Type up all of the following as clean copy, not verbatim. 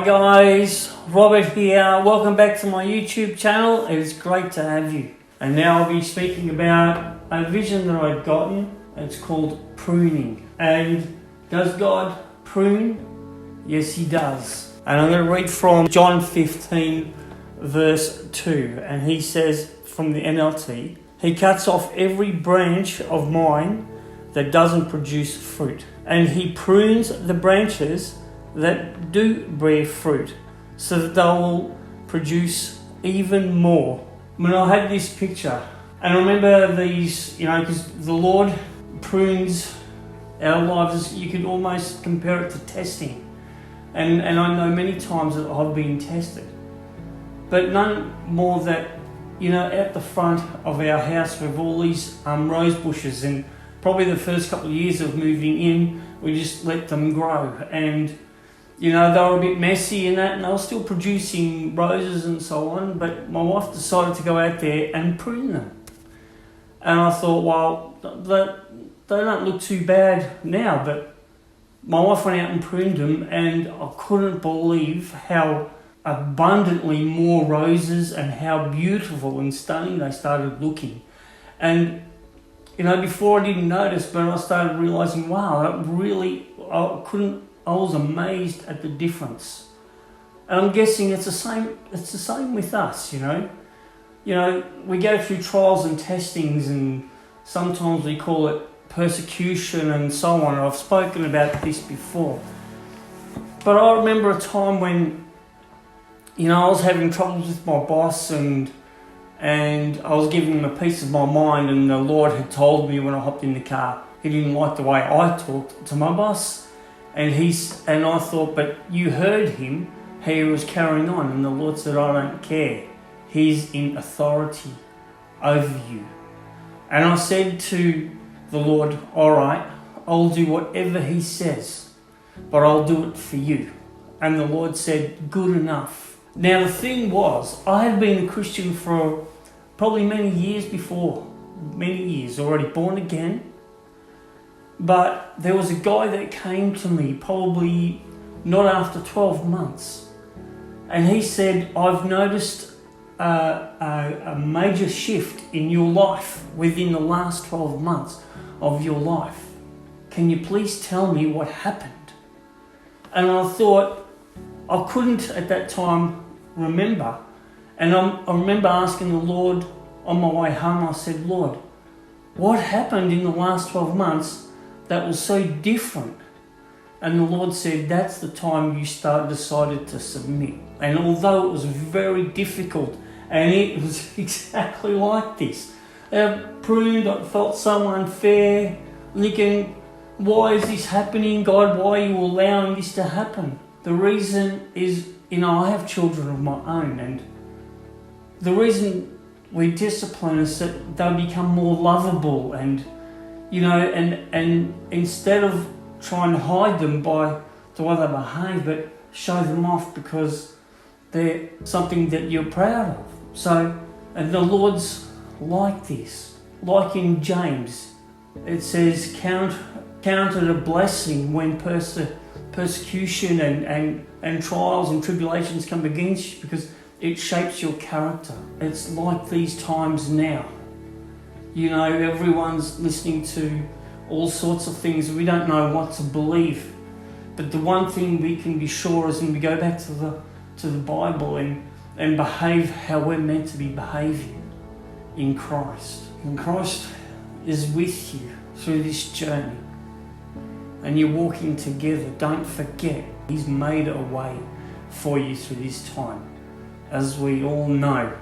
Hi guys, Robert here. Welcome back to my YouTube channel. It is great to have you. And now I'll be speaking about a vision that I've gotten. It's called pruning. And does God prune? Yes, He does. And I'm going to read from John 15 verse 2. And he says from the NLT, He cuts off every branch of mine that doesn't produce fruit. And He prunes the branches that do bear fruit, so that they will produce even more. When I had this picture, and I remember these, because the Lord prunes our lives, you could almost compare it to testing. And I know many times that I've been tested, but none more that, at the front of our house with all these rose bushes, and probably the first couple of years of moving in, we just let them grow, and they were a bit messy and that, and they were still producing roses and so on, but my wife decided to go out there and prune them. And I thought, well, they don't look too bad now, but my wife went out and pruned them, and I couldn't believe how abundantly more roses and how beautiful and stunning they started looking. And, before I didn't notice, but I started realizing, wow, I was amazed at the difference. And I'm guessing it's the same with us, we go through trials and testings, and sometimes we call it persecution and so on. I've spoken about this before. But I remember a time when, I was having troubles with my boss, and I was giving him a piece of my mind, and the Lord had told me when I hopped in the car, He didn't like the way I talked to my boss. And I thought, but you heard him, he was carrying on, and the Lord said, I don't care. He's in authority over you. And I said to the Lord, all right, I'll do whatever He says, but I'll do it for you. And the Lord said, good enough. Now the thing was, I had been a Christian for probably many years already, born again. But there was a guy that came to me probably not after 12 months. And he said, I've noticed a major shift in your life within the last 12 months of your life. Can you please tell me what happened? And I thought, I couldn't at that time remember. And I remember asking the Lord on my way home, I said, Lord, what happened in the last 12 months that was so different? And the Lord said, that's the time you decided to submit. And although it was very difficult, and it was exactly like this, pruned, I felt so unfair, thinking, why is this happening? God, why are you allowing this to happen? The reason is, I have children of my own, and the reason we discipline is that they become more lovable, and and instead of trying to hide them by the way they behave, but show them off because they're something that you're proud of. So, and the Lord's like this. Like in James, it says, count it a blessing when persecution and trials and tribulations come against you, because it shapes your character. It's like these times now. Everyone's listening to all sorts of things. We don't know what to believe. But the one thing we can be sure is, when we go back to the Bible and behave how we're meant to be behaving in Christ. And Christ is with you through this journey. And you're walking together. Don't forget, He's made a way for you through this time. As we all know,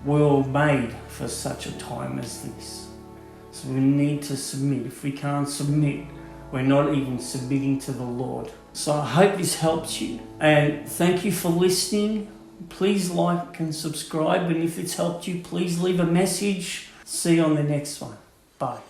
we're all made for such a time as this. So we need to submit. If we can't submit, we're not even submitting to the Lord. So I hope this helps you. And thank you for listening. Please like and subscribe. And if it's helped you, please leave a message. See you on the next one. Bye.